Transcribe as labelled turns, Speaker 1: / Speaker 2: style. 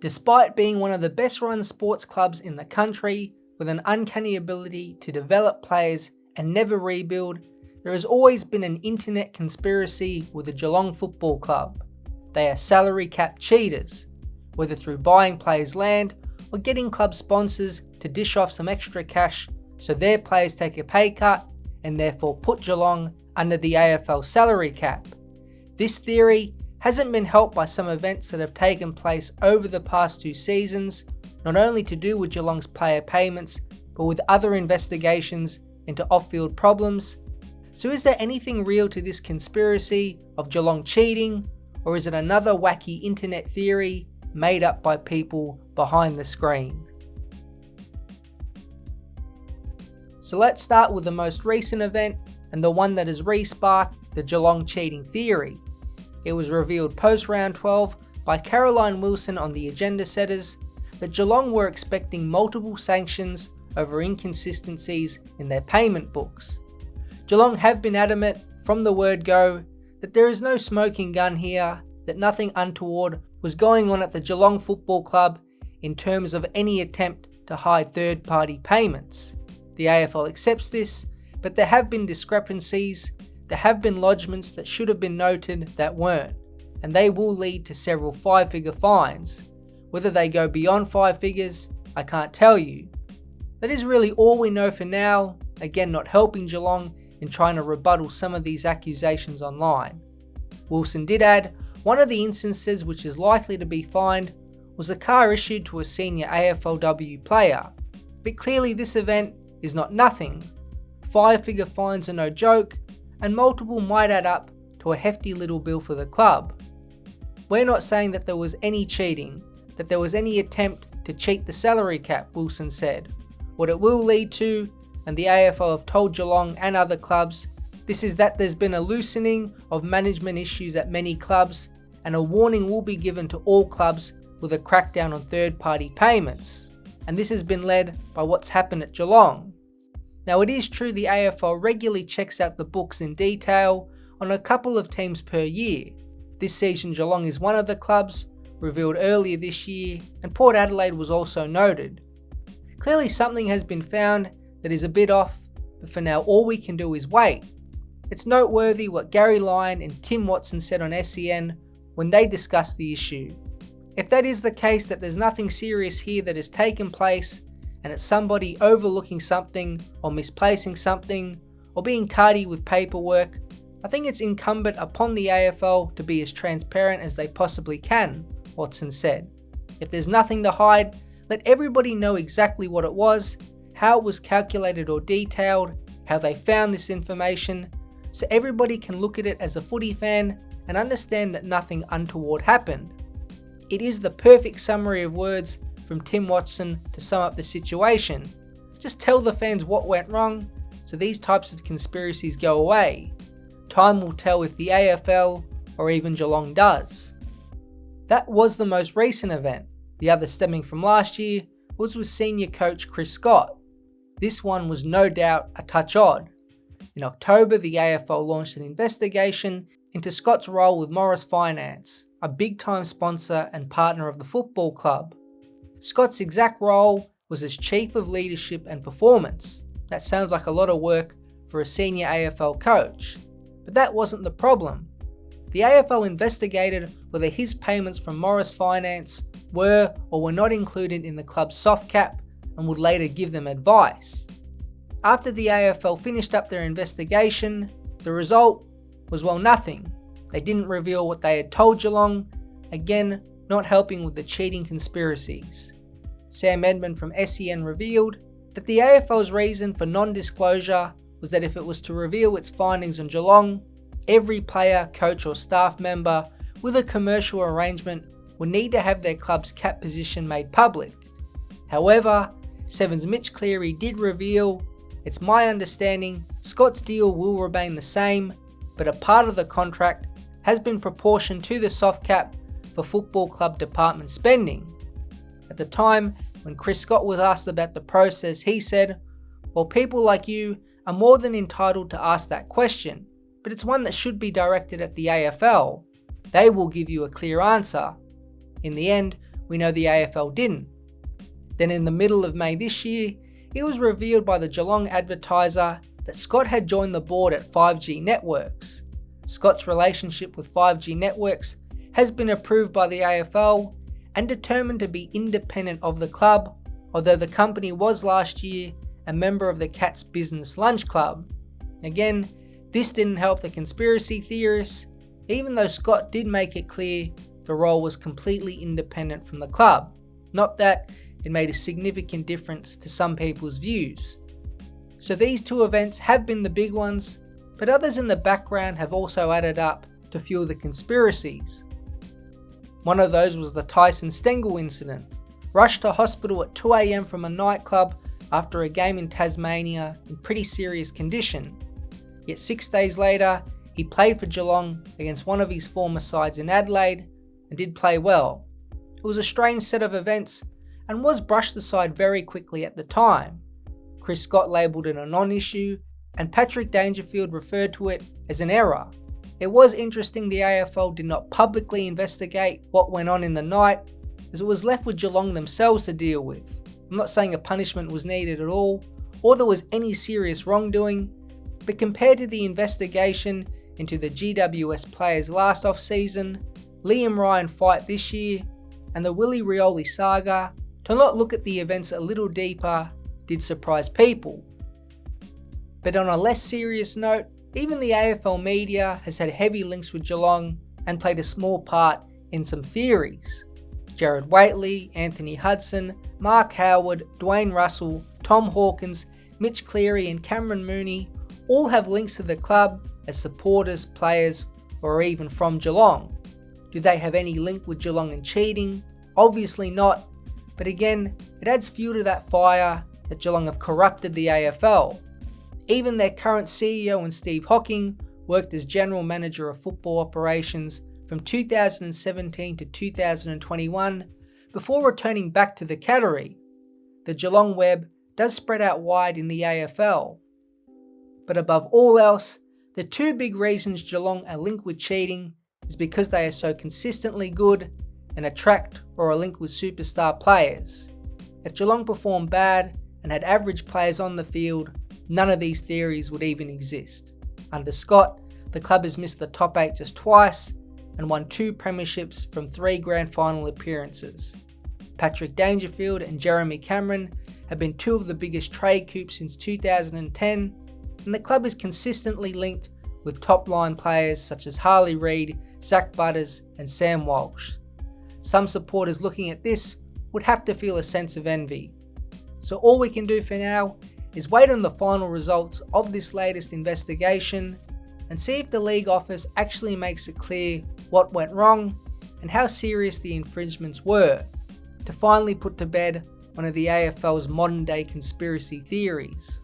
Speaker 1: Despite being one of the best run sports clubs in the country, with an uncanny ability to develop players and never rebuild, there has always been an internet conspiracy with the Geelong Football Club. They are salary cap cheaters, whether through buying players' land or getting club sponsors to dish off some extra cash so their players take a pay cut and therefore put Geelong under the AFL salary cap. This theory hasn't been helped by some events that have taken place over the past 2 seasons, not only to do with Geelong's player payments, but with other investigations into off-field problems. So is there anything real to this conspiracy of Geelong cheating, or is it another wacky internet theory made up by people behind the screen? So let's start with the most recent event and the one that has re-sparked the Geelong cheating theory. It was revealed post round 12 by Caroline Wilson on the Agenda Setters that Geelong were expecting multiple sanctions over inconsistencies in their payment books. Geelong have been adamant from the word go that there is no smoking gun here, that nothing untoward was going on at the Geelong Football Club in terms of any attempt to hide third-party payments. The AFL accepts this, but there have been discrepancies, there have been lodgements that should have been noted that weren't, and they will lead to several 5-figure fines. Whether they go beyond 5 figures, I can't tell you. That is really all we know for now, again not helping Geelong in trying to rebuttal some of these accusations online. Wilson did add, one of the instances which is likely to be fined was a car issued to a senior AFLW player, but clearly this event is not nothing. 5-figure fines are no joke, and multiple might add up to a hefty little bill for the club. We're not saying that there was any cheating, that there was any attempt to cheat the salary cap, Wilson said. What it will lead to, and the AFL have told Geelong and other clubs, this is that there's been a loosening of management issues at many clubs, and a warning will be given to all clubs with a crackdown on third-party payments. And this has been led by what's happened at Geelong. Now it is true the AFL regularly checks out the books in detail on a couple of teams per year. This season Geelong is one of the clubs, revealed earlier this year, and Port Adelaide was also noted. Clearly something has been found that is a bit off, but for now all we can do is wait. It's noteworthy what Gary Lyon and Tim Watson said on SEN when they discussed the issue. If that is the case, that there's nothing serious here that has taken place, and it's somebody overlooking something or misplacing something or being tardy with paperwork, I think it's incumbent upon the AFL to be as transparent as they possibly can, Watson said. If there's nothing to hide, let everybody know exactly what it was, how it was calculated or detailed, how they found this information, so everybody can look at it as a footy fan and understand that nothing untoward happened. It is the perfect summary of words from Tim Watson to sum up the situation. Just tell the fans what went wrong so these types of conspiracies go away. Time will tell if the AFL or even Geelong does. That was the most recent event. The other stemming from last year was with senior coach Chris Scott. This one was no doubt a touch odd. In October, the AFL launched an investigation into Scott's role with Morris Finance, a big-time sponsor and partner of the football club. Scott's exact role was as Chief of Leadership and Performance. That sounds like a lot of work for a senior AFL coach. But that wasn't the problem. The AFL investigated whether his payments from Morris Finance were or were not included in the club's soft cap and would later give them advice. After the AFL finished up their investigation, the result was nothing. They didn't reveal what they had told Geelong, again not helping with the cheating conspiracies. Sam Edmund from SEN revealed that the AFL's reason for non-disclosure was that if it was to reveal its findings on Geelong, every player, coach or staff member with a commercial arrangement would need to have their club's cap position made public. However, Seven's Mitch Cleary did reveal, it's my understanding Scott's deal will remain the same, but a part of the contract has been proportioned to the soft cap for football club department spending. At the time, when Chris Scott was asked about the process, he said, well, people like you are more than entitled to ask that question, but it's one that should be directed at the AFL. They will give you a clear answer. In the end, we know the AFL didn't. Then in the middle of May this year, it was revealed by the Geelong Advertiser that Scott had joined the board at 5G Networks. Scott's relationship with 5G Networks has been approved by the AFL and determined to be independent of the club, although the company was last year a member of the Cats Business Lunch Club. Again, this didn't help the conspiracy theorists, even though Scott did make it clear the role was completely independent from the club. Not that it made a significant difference to some people's views. So these two events have been the big ones, but others in the background have also added up to fuel the conspiracies. One of those was the Tyson Stengel incident, rushed to hospital at 2 AM from a nightclub after a game in Tasmania in pretty serious condition. Yet 6 days later, he played for Geelong against one of his former sides in Adelaide and did play well. It was a strange set of events and was brushed aside very quickly at the time. Chris Scott labelled it a non-issue and Patrick Dangerfield referred to it as an error. It was interesting the AFL did not publicly investigate what went on in the night, as it was left with Geelong themselves to deal with. I'm not saying a punishment was needed at all, or there was any serious wrongdoing, but compared to the investigation into the GWS players last off-season, Liam Ryan fight this year, and the Willie Rioli saga, to not look at the events a little deeper did surprise people. But on a less serious note, even the AFL media has had heavy links with Geelong and played a small part in some theories. Jared Waitley, Anthony Hudson, Mark Howard, Dwayne Russell, Tom Hawkins, Mitch Cleary and Cameron Mooney all have links to the club as supporters, players, or even from Geelong. Do they have any link with Geelong and cheating? Obviously not, but again, it adds fuel to that fire that Geelong have corrupted the AFL. Even their current CEO and Steve Hocking worked as General Manager of Football Operations from 2017 to 2021 before returning back to the Cattery. The Geelong web does spread out wide in the AFL. But above all else, the two big reasons Geelong are linked with cheating is because they are so consistently good and attract or are linked with superstar players. If Geelong performed bad and had average players on the field, none of these theories would even exist. Under Scott, the club has missed the top 8 just twice and won 2 premierships from 3 grand final appearances. Patrick Dangerfield and Jeremy Cameron have been 2 of the biggest trade coups since 2010, and the club is consistently linked with top-line players such as Harley Reid, Zach Butters and Sam Walsh. Some supporters looking at this would have to feel a sense of envy. So all we can do for now is wait on the final results of this latest investigation and see if the league office actually makes it clear what went wrong and how serious the infringements were, to finally put to bed one of the AFL's modern day conspiracy theories.